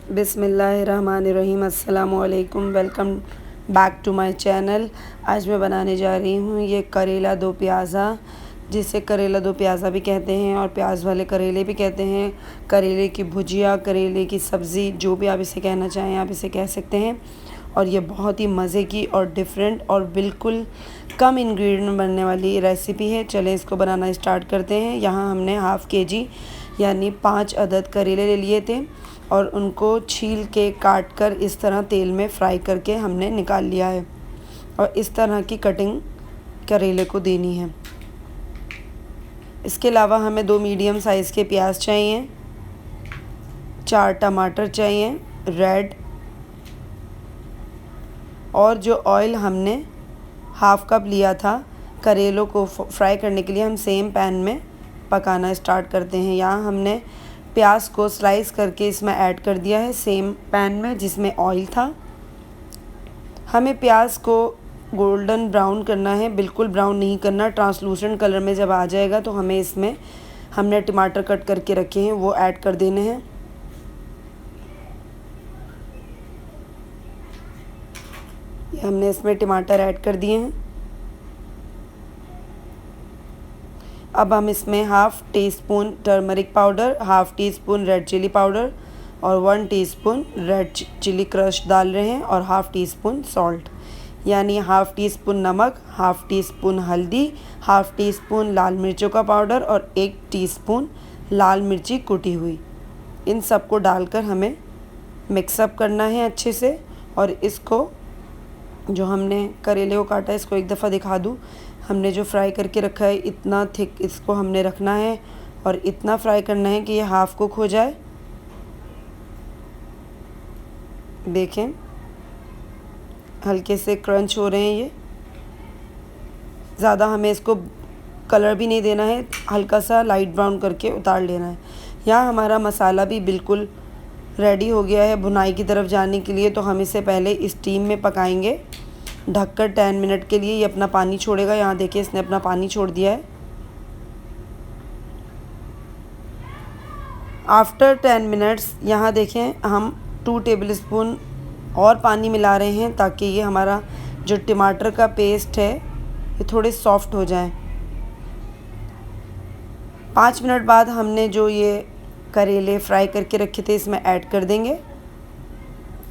बिस्मिल्लाहिर्रहमानिर्रहीम। अस्सलामुअलैकुम। Welcome back to my channel. आज मैं बनाने जा रही हूँ ये करेला दो प्याज़ा, जिसे करेला दो प्याज़ा भी कहते हैं और प्याज वाले करेले भी कहते हैं। करेले की भुजिया, करेले की सब्ज़ी, जो भी आप इसे कहना चाहें आप इसे कह सकते हैं। और ये बहुत ही मज़े की और डिफरेंट और बिल्कुल कम इंग्रेडिएंट बनने वाली रेसिपी है। चलें इसको बनाना स्टार्ट करते हैं। यहाँ हमने हाफ़ केजी यानी 5 अदद करेले ले लिए थे और उनको छील के काट कर इस तरह तेल में फ्राई करके हमने निकाल लिया है। और इस तरह की कटिंग करेले को देनी है। इसके अलावा हमें 2 मीडियम साइज़ के प्याज चाहिए, 4 टमाटर चाहिए रेड, और जो ऑयल हमने हाफ़ कप लिया था करेलों को फ्राई करने के लिए, हम सेम पैन में पकाना स्टार्ट करते हैं। यहाँ हमने प्याज को स्लाइस करके इसमें ऐड कर दिया है सेम पैन में जिसमें ऑयल था। हमें प्याज को गोल्डन ब्राउन करना है, बिल्कुल ब्राउन नहीं करना। ट्रांसलूसेंट कलर में जब आ जाएगा तो हमें इसमें हमने टमाटर कट करके रखे हैं वो ऐड कर देने हैं। ये हमने इसमें टमाटर ऐड कर दिए हैं। अब हम इसमें half teaspoon turmeric powder, half teaspoon red chilli powder और 1 टीस्पून रेड चिली क्रश डाल रहे हैं और हाफ़ टी स्पून सॉल्ट, यानी हाफ़ टी स्पून नमक, हाफ़ टी स्पून हल्दी, हाफ़ टी स्पून लाल मिर्चों का पाउडर और 1 टीस्पून लाल मिर्ची कुटी हुई। इन सबको डालकर हमें मिक्सअप करना है अच्छे से। और इसको जो हमने करेले को काटा है इसको एक दफ़ा दिखा दूँ। हमने जो फ्राई करके रखा है इतना थिक इसको हमने रखना है और इतना फ्राई करना है कि ये हाफ़ कुक हो जाए। देखें हल्के से क्रंच हो रहे हैं ये। ज़्यादा हमें इसको कलर भी नहीं देना है, हल्का सा लाइट ब्राउन करके उतार लेना है। यहाँ हमारा मसाला भी बिल्कुल रेडी हो गया है भुनाई की तरफ जाने के लिए। तो हम इसे पहले स्टीम में पकाएंगे ढककर 10 मिनट के लिए। ये अपना पानी छोड़ेगा। यहाँ देखिए इसने अपना पानी छोड़ दिया है। आफ्टर 10 मिनट्स यहाँ देखें हम 2 टेबलस्पून और पानी मिला रहे हैं ताकि ये हमारा जो टमाटर का पेस्ट है ये थोड़े सॉफ्ट हो जाए। 5 मिनट बाद हमने जो ये करेले फ्राई करके रखे थे इसमें ऐड कर देंगे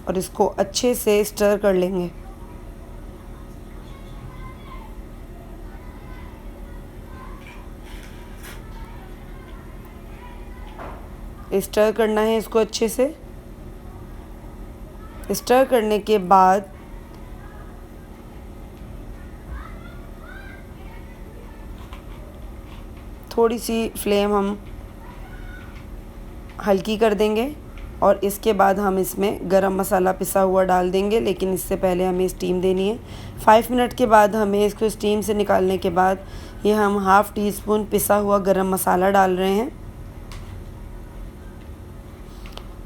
और इसको अच्छे से स्टर कर लेंगे। स्टर करना है इसको अच्छे से। स्टर करने के बाद थोड़ी सी फ्लेम हम हल्की कर देंगे और इसके बाद हम इसमें गरम मसाला पिसा हुआ डाल देंगे, लेकिन इससे पहले हमें स्टीम देनी है। 5 मिनट के बाद हमें इसको स्टीम से निकालने के बाद ये हम हाफ़ टी स्पून पिसा हुआ गरम मसाला डाल रहे हैं।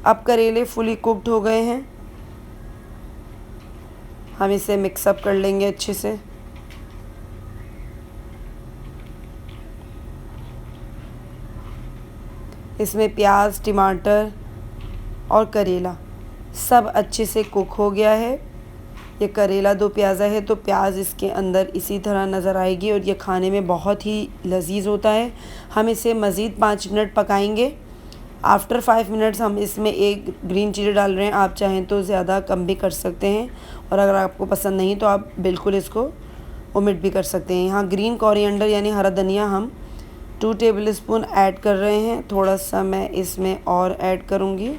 अब करेले फुली कुक्ड हो गए हैं। हम इसे मिक्सअप कर लेंगे अच्छे से। इसमें प्याज, टमाटर और करेला सब अच्छे से कुक हो गया है। ये करेला दो प्याज़ा है तो प्याज इसके अंदर इसी तरह नज़र आएगी और ये खाने में बहुत ही लजीज होता है। हम इसे मज़ीद 5 मिनट पकाएंगे। आफ्टर 5 मिनट्स हम इसमें एक ग्रीन चिली डाल रहे हैं। आप चाहें तो ज़्यादा कम भी कर सकते हैं और अगर आपको पसंद नहीं तो आप बिल्कुल इसको ओमिट भी कर सकते हैं। यहाँ ग्रीन कोरिएंडर यानी हरा धनिया हम 2 टेबलस्पून ऐड कर रहे हैं। थोड़ा सा मैं इसमें और ऐड करूँगी।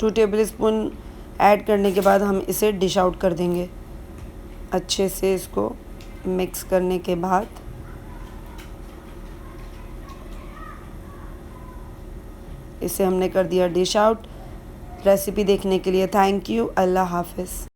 टू टेबलस्पून ऐड करने के बाद हम इसे डिश आउट कर देंगे। अच्छे से इसको मिक्स करने के बाद इसे हमने कर दिया डिश आउट। रेसिपी देखने के लिए थैंक यू। अल्लाह हाफ़िज़।